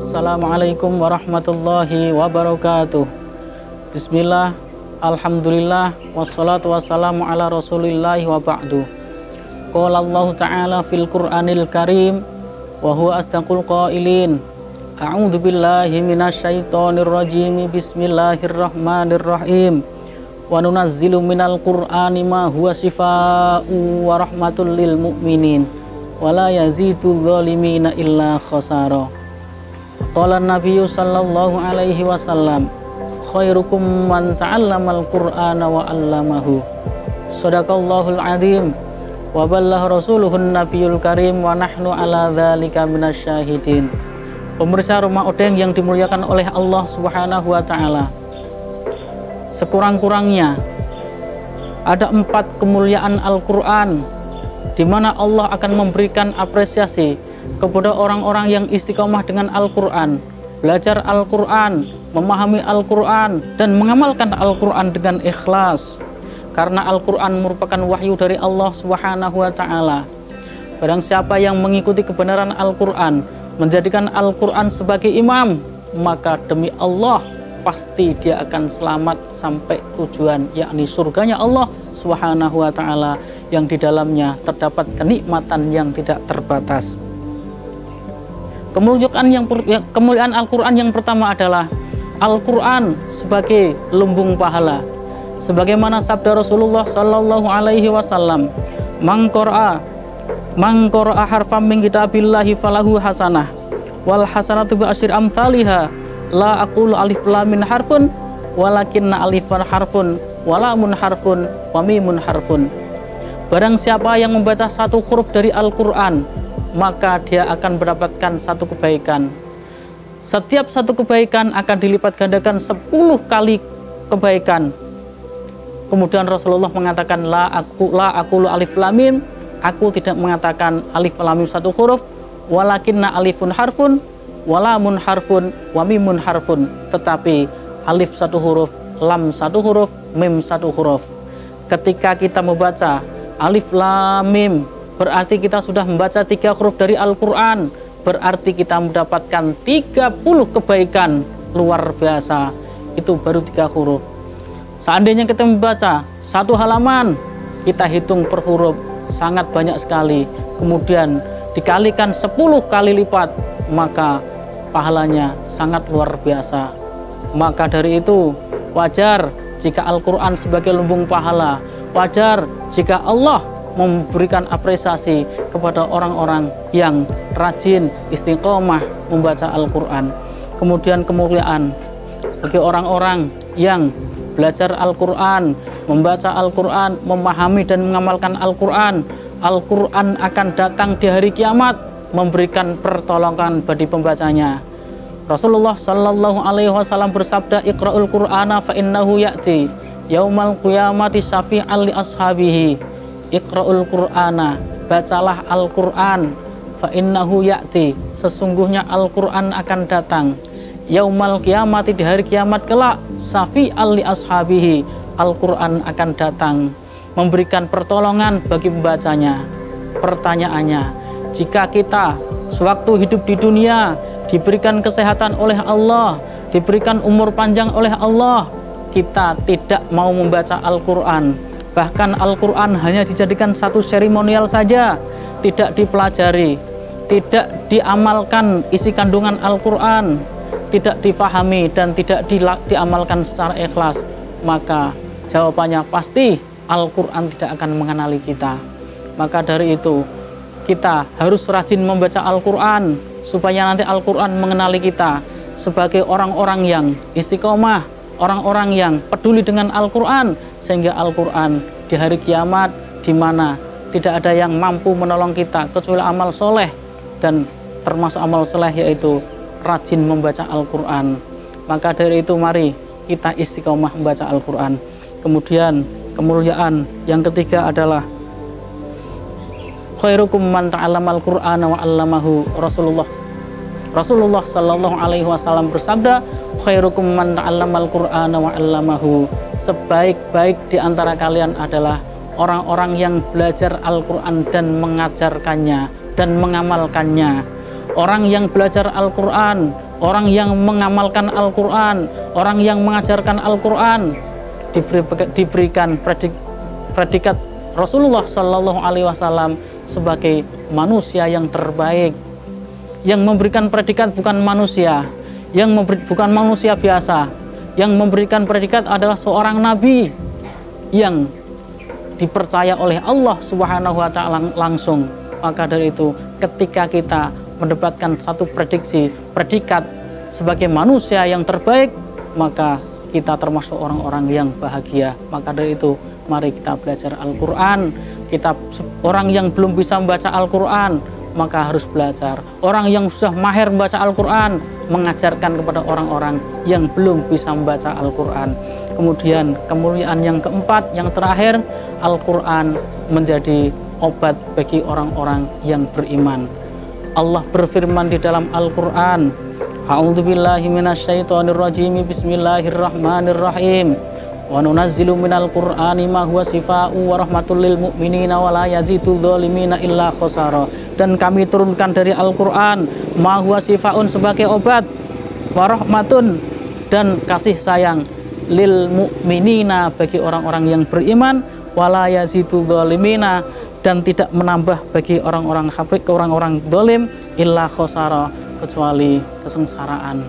Assalamualaikum warahmatullahi wabarakatuh. Bismillah, alhamdulillah, wassalatu wassalamu ala rasulillahi wa ba'du. Qala Allah ta'ala fil Qur'anil Karim wa huwa asdaqul qailin. A'udzu billahi minasyaitonir rajim. Bismillahirrahmanirrahim. Wa nunazzilu minal Qur'ani ma huwa shifaa'un wa rahmatul lil mu'minin wa la yazidul zalimina illa khasara. Qala Nabiyyu sallallahu alaihi wasallam, khairukum man ta'allamal Qur'ana wa 'allamahu. Shadaqallahul 'adzim wa ballagha rasuluhun nabiyul karim wa nahnu ala dzalika minasyahidin. Pemirsa Rumah Odeng yang dimuliakan oleh Allah Subhanahu wa taala. Sekurang-kurangnya ada 4 kemuliaan Al-Qur'an di mana Allah akan memberikan apresiasi kepada orang-orang yang istiqomah dengan Al-Qur'an, belajar Al-Qur'an, memahami Al-Qur'an dan mengamalkan Al-Qur'an dengan ikhlas. Karena Al-Qur'an merupakan wahyu dari Allah Subhanahu wa taala. Barang siapa yang mengikuti kebenaran Al-Qur'an, menjadikan Al-Qur'an sebagai imam, maka demi Allah pasti dia akan selamat sampai tujuan, yakni surganya Allah Subhanahu wa taala yang di dalamnya terdapat kenikmatan yang tidak terbatas. Kemuliaan Al-Qur'an yang pertama adalah Al-Qur'an sebagai lumbung pahala. Sebagaimana sabda Rasulullah sallallahu alaihi wasallam, "Man qara'a harfan min kitabillahi falahu hasanah wal hasanatu bi asyri amsalihha la aqulu alif lam min harfun walakinna alifan harfun wa lamun harfun wa mimun harfun." Barang siapa yang membaca satu huruf dari Al-Qur'an, maka dia akan mendapatkan satu kebaikan. Setiap satu kebaikan akan dilipat gandakan 10 kali kebaikan. Kemudian Rasulullah mengatakan la aqulu alif lam mim, aku tidak mengatakan alif lam mim satu huruf, walakinna alifun harfun, walamun harfun, wa mimun harfun, tetapi alif satu huruf, lam satu huruf, mim satu huruf. Ketika kita membaca alif lam mim, berarti kita sudah membaca 3 huruf dari Al-Qur'an, berarti kita mendapatkan 30 kebaikan luar biasa. Itu baru 3 huruf. Seandainya kita membaca 1 halaman, kita hitung per huruf sangat banyak sekali, kemudian dikalikan 10 kali lipat, maka pahalanya sangat luar biasa. Maka dari itu wajar jika Al-Qur'an sebagai lumbung pahala, wajar jika Allah memberikan apresiasi kepada orang-orang yang rajin istiqomah membaca Al-Qur'an. Kemudian kemuliaan bagi orang-orang yang belajar Al-Qur'an, membaca Al-Qur'an, memahami dan mengamalkan Al-Qur'an. Al-Qur'an akan datang di hari kiamat memberikan pertolongan bagi pembacanya. Rasulullah sallallahu alaihi wasallam bersabda, "Iqra'ul Qur'ana fa innahu ya'ti yaumal qiyamati syafi'an li ashabihi." Iqra'ul Qur'ana, bacalah Al-Qur'an, fa innahu ya'ti, sesungguhnya Al-Qur'an akan datang yaumal qiyamati, di hari kiamat kelak, syafi'an li ashabihi, Al-Qur'an akan datang memberikan pertolongan bagi pembacanya. Pertanyaannya, jika kita sewaktu hidup di dunia diberikan kesehatan oleh Allah, diberikan umur panjang oleh Allah, kita tidak mau membaca Al-Qur'an, bahkan Al-Qur'an hanya dijadikan satu seremonial saja, tidak dipelajari, tidak diamalkan isi kandungan Al-Qur'an, tidak difahami dan tidak diamalkan secara ikhlas, maka jawabannya pasti Al-Qur'an tidak akan mengenali kita. Maka dari itu kita harus rajin membaca Al-Qur'an supaya nanti Al-Qur'an mengenali kita sebagai orang-orang yang istiqomah, orang-orang yang peduli dengan Al-Qur'an, sehingga Al-Qur'an di hari kiamat, di mana tidak ada yang mampu menolong kita kecuali amal soleh, dan termasuk amal soleh yaitu rajin membaca Al-Qur'an. Maka dari itu mari kita istiqomah membaca Al-Qur'an. Kemudian kemuliaan yang ketiga adalah khairukum man ta'allamal Qur'ana wa 'allamahu. Rasulullah sallallahu alaihi wasallam bersabda, khairukum man ta'allamal Qur'ana wa 'allamahu. Sebaik-baik di antara kalian adalah orang-orang yang belajar Al-Qur'an dan mengajarkannya dan mengamalkannya. Orang yang belajar Al-Qur'an orang yang mengamalkan Al-Quran, orang yang mengajarkan Al-Quran, diberikan predikat Rasulullah Shallallahu Alaihi Wasallam sebagai manusia yang terbaik. Yang memberikan predikat bukan manusia, bukan manusia biasa. Yang memberikan predikat adalah seorang nabi yang dipercaya oleh Allah Subhanahu wa Ta'ala langsung. Maka dari itu, ketika kita mendapatkan satu predikat sebagai manusia yang terbaik, maka kita termasuk orang-orang yang bahagia. Maka dari itu, mari kita belajar Al-Quran. Orang yang belum bisa membaca Al-Quran, maka harus belajar. Orang yang sudah mahir membaca Al-Quran, mengajarkan kepada orang-orang yang belum bisa membaca Al-Quran. Kemudian kemuliaan yang keempat, yang terakhir, Al-Quran menjadi obat bagi orang-orang yang beriman. Allah berfirman di dalam Al-Quran, A'udzubillahi minasyaitonirrajim, Bismillahirrahmanirrahim. Wa nunazzilu minal Qur'ani ma huwa shifaa'un wa rahmatul lil mu'minina wa la yazidul zalimina illa khosara. Dan kami turunkan dari Al-Quran ma huwa shifaa'un sebagai obat, wa rahmatun dan kasih sayang, lil mu'minina bagi orang-orang yang beriman, wa la yazidul zalimina dan tidak menambah bagi orang-orang kafir, orang-orang dolim, illa khosara kecuali kesengsaraan.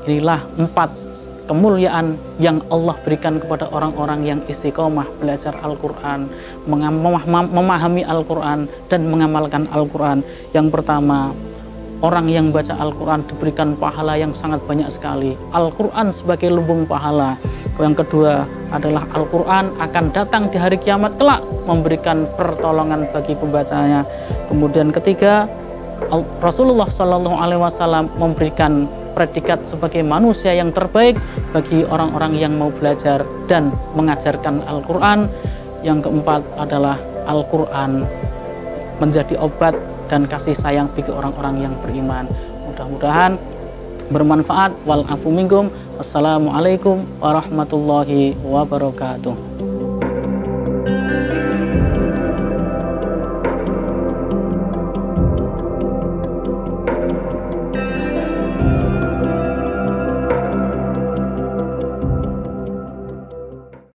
Inilah 4 kemuliaan yang Allah berikan kepada orang-orang yang istiqomah belajar Al-Quran, memahami Al-Quran dan mengamalkan Al-Quran. Yang pertama, orang yang baca Al-Quran diberikan pahala yang sangat banyak sekali. Al-Quran sebagai lumbung pahala. Yang kedua adalah Al-Quran akan datang di hari kiamat kelak memberikan pertolongan bagi pembacanya. Kemudian ketiga, Rasulullah Shallallahu Alaihi Wasallam memberikan predikat sebagai manusia yang terbaik bagi orang-orang yang mau belajar dan mengajarkan Al-Quran. Yang keempat adalah Al-Quran menjadi obat dan kasih sayang bagi orang-orang yang beriman. Mudah-mudahan bermanfaat. Wal afu minkum. Wassalamualaikum warahmatullahi wabarakatuh.